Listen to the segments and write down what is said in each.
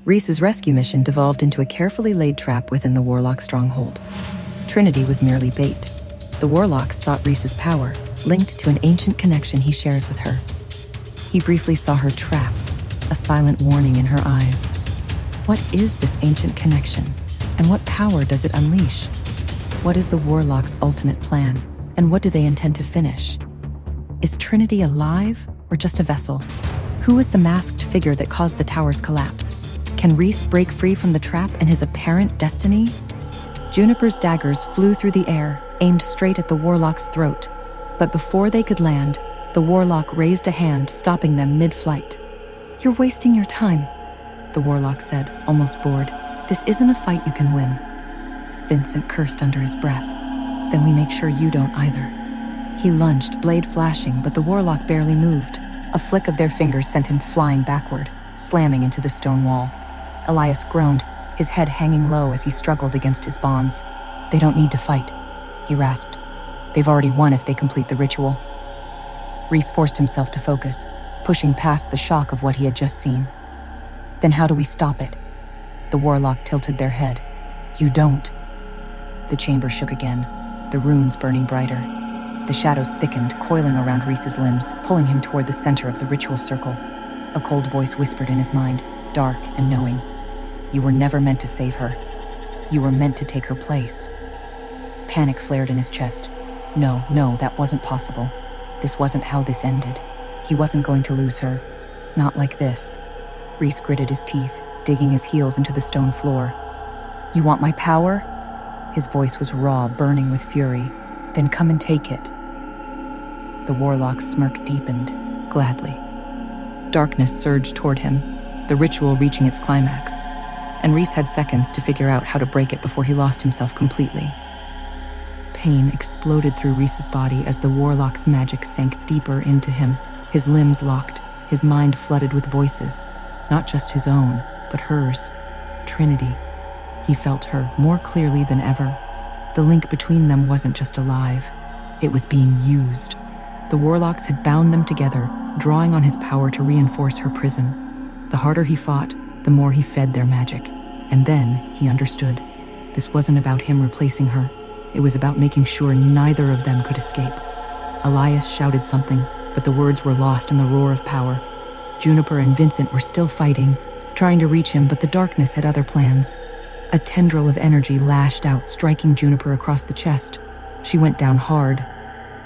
Reece's rescue mission devolved into a carefully laid trap within the Warlock stronghold. Trinity was merely bait. The Warlocks sought Reece's power, linked to an ancient connection he shares with her. He briefly saw her trap, a silent warning in her eyes. What is this ancient connection, and what power does it unleash? What is the Warlock's ultimate plan, and what do they intend to finish? Is Trinity alive, or just a vessel? Who is the masked figure that caused the tower's collapse? Can Reece break free from the trap and his apparent destiny? Juniper's daggers flew through the air, aimed straight at the Warlock's throat. But before they could land, the Warlock raised a hand, stopping them mid-flight. "You're wasting your time," the Warlock said, almost bored. "This isn't a fight you can win." Vincent cursed under his breath. "Then we make sure you don't either." He lunged, blade flashing, but the Warlock barely moved. A flick of their fingers sent him flying backward, slamming into the stone wall. Elias groaned, his head hanging low as he struggled against his bonds. "They don't need to fight," he rasped. "They've already won if they complete the ritual." Reece forced himself to focus, pushing past the shock of what he had just seen. "Then how do we stop it?" The Warlock tilted their head. "You don't." The chamber shook again, the runes burning brighter. The shadows thickened, coiling around Reece's limbs, pulling him toward the center of the ritual circle. A cold voice whispered in his mind, dark and knowing. "You were never meant to save her. You were meant to take her place." Panic flared in his chest. No, that wasn't possible. This wasn't how this ended. He wasn't going to lose her. Not like this. Reece gritted his teeth, digging his heels into the stone floor. "You want my power?" His voice was raw, burning with fury. "Then come and take it." The Warlock's smirk deepened. "Gladly." Darkness surged toward him, the ritual reaching its climax, and Reece had seconds to figure out how to break it before he lost himself completely. Pain exploded through Reece's body as the Warlock's magic sank deeper into him. His limbs locked, his mind flooded with voices, not just his own, but hers. Trinity. He felt her more clearly than ever. The link between them wasn't just alive, it was being used. The Warlocks had bound them together, drawing on his power to reinforce her prison. The harder he fought, the more he fed their magic. And then he understood. This wasn't about him replacing her. It was about making sure neither of them could escape. Elias shouted something, but the words were lost in the roar of power. Juniper and Vincent were still fighting, trying to reach him, but the darkness had other plans. A tendril of energy lashed out, striking Juniper across the chest. She went down hard.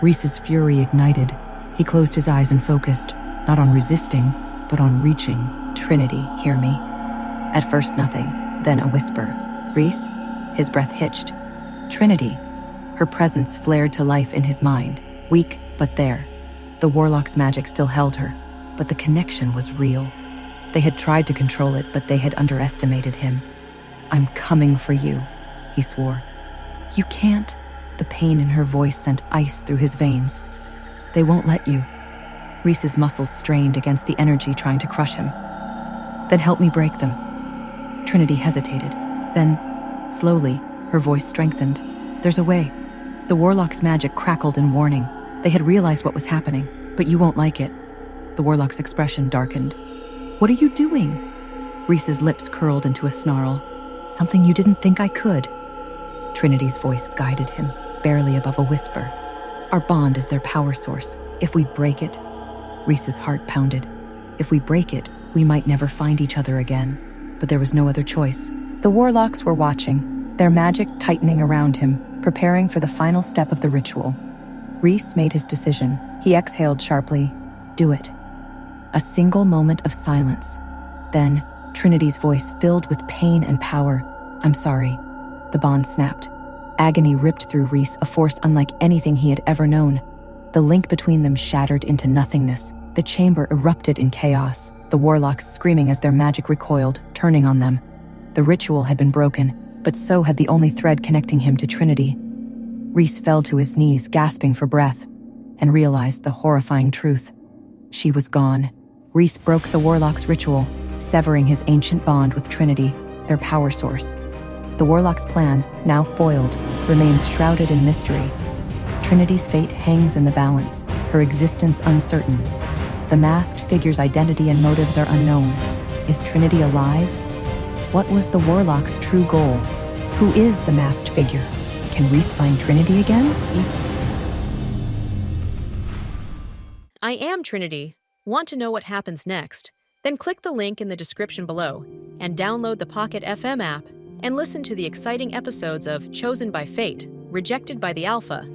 Reece's fury ignited. He closed his eyes and focused, not on resisting, but on reaching. "Trinity, hear me." At first nothing, then a whisper. "Reece?" His breath hitched. "Trinity." Her presence flared to life in his mind, weak but there. The Warlock's magic still held her, but the connection was real. They had tried to control it, but they had underestimated him. "I'm coming for you," he swore. "You can't." The pain in her voice sent ice through his veins. "They won't let you." Reece's muscles strained against the energy trying to crush him. "Then help me break them." Trinity hesitated. Then, slowly, her voice strengthened. "There's a way." The Warlock's magic crackled in warning. They had realized what was happening, but you won't like it. The Warlock's expression darkened. "What are you doing?" Reece's lips curled into a snarl. "Something you didn't think I could." Trinity's voice guided him, barely above a whisper. "Our bond is their power source. If we break it..." Reece's heart pounded. If we break it, we might never find each other again. But there was no other choice. The Warlocks were watching, their magic tightening around him, preparing for the final step of the ritual. Reece made his decision. He exhaled sharply. "Do it." A single moment of silence. Then, Trinity's voice filled with pain and power. "I'm sorry." The bond snapped. Agony ripped through Reece, a force unlike anything he had ever known. The link between them shattered into nothingness. The chamber erupted in chaos, the Warlocks screaming as their magic recoiled, turning on them. The ritual had been broken, but so had the only thread connecting him to Trinity. Reece fell to his knees, gasping for breath, and realized the horrifying truth. She was gone. Reece broke the Warlock's ritual, severing his ancient bond with Trinity, their power source. The Warlock's plan, now foiled, remains shrouded in mystery. Trinity's fate hangs in the balance, her existence uncertain. The masked figure's identity and motives are unknown. Is Trinity alive, What was the Warlock's true goal? Who is the masked figure? Can Reece find Trinity again? I am Trinity. Want to know what happens next? Then click the link in the description below and download the Pocket FM app and listen to the exciting episodes of Chosen by Fate, Rejected by the Alpha,